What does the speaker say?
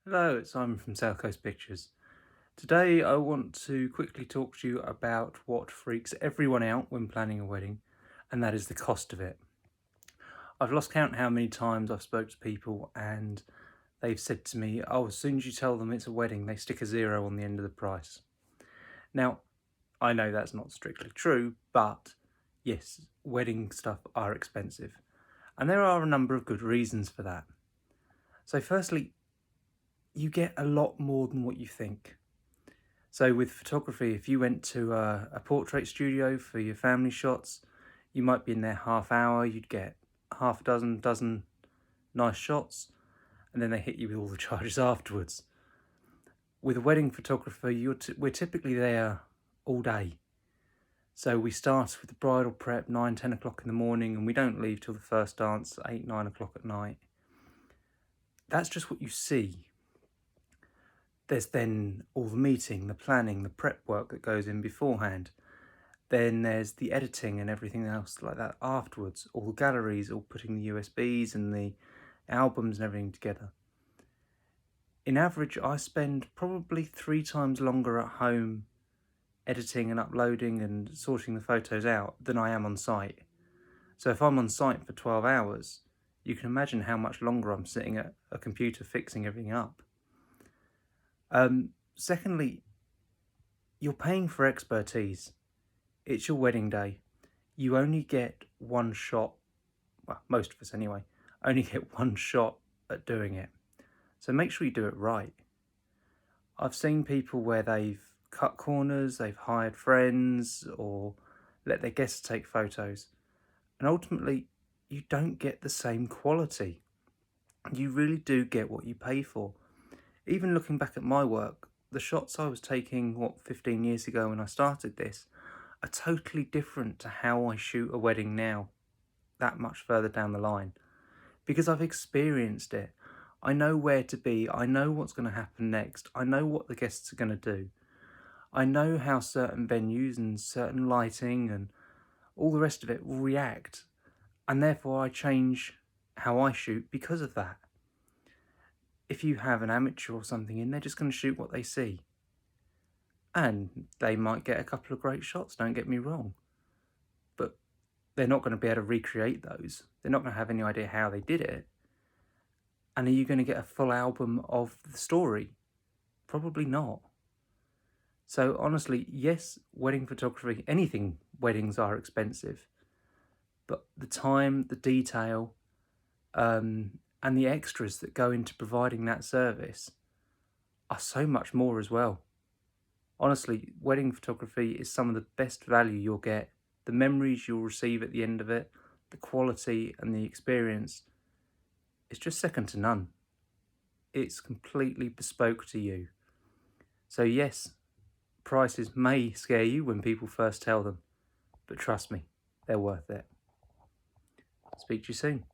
Hello, it's Simon from South Coast Pictures. Today I want to quickly talk to you about what freaks everyone out when planning a wedding, and that is the cost of it. I've lost count how many times I've spoke to people and they've said to me, oh, as soon as you tell them it's a wedding, they stick a zero on the end of the price. Now, I know that's not strictly true, but yes, wedding stuff are expensive. And there are a number of good reasons for that. So firstly, you get a lot more than what you think. So with photography, if you went to a portrait studio for your family shots, you might be in there half hour, you'd get half a dozen nice shots, and then they hit you with all the charges afterwards. With a wedding photographer, we're typically there all day. So we start with the bridal prep 9, 10 o'clock in the morning, and we don't leave till the first dance 8, 9 o'clock at night. That's just what you see. There's then all the meeting, the planning, the prep work that goes in beforehand. Then there's the editing and everything else like that afterwards. All the galleries, all putting the USBs and the albums and everything together. In average, I spend probably 3 times longer at home editing and uploading and sorting the photos out than I am on site. So if I'm on site for 12 hours, you can imagine how much longer I'm sitting at a computer fixing everything up. Secondly, you're paying for expertise. It's your wedding day. You only get one shot, well, most of us anyway, only get one shot at doing it. So make sure you do it right. I've seen people where they've cut corners, they've hired friends, or let their guests take photos. And ultimately, you don't get the same quality. You really do get what you pay for. Even looking back at my work, the shots I was taking, 15 years ago when I started this, are totally different to how I shoot a wedding now, that much further down the line. Because I've experienced it. I know where to be, I know what's going to happen next, I know what the guests are going to do. I know how certain venues and certain lighting and all the rest of it will react. And therefore I change how I shoot because of that. If you have an amateur or something in, they're just going to shoot what they see. And they might get a couple of great shots, don't get me wrong. But they're not going to be able to recreate those. They're not going to have any idea how they did it. And are you going to get a full album of the story? Probably not. So honestly, yes, wedding photography, anything weddings are expensive. But the time, the detail, and the extras that go into providing that service are so much more as well. Honestly, wedding photography is some of the best value you'll get. The memories you'll receive at the end of it, the quality and the experience, it's just second to none. It's completely bespoke to you. So yes, prices may scare you when people first tell them, but trust me, they're worth it. Speak to you soon.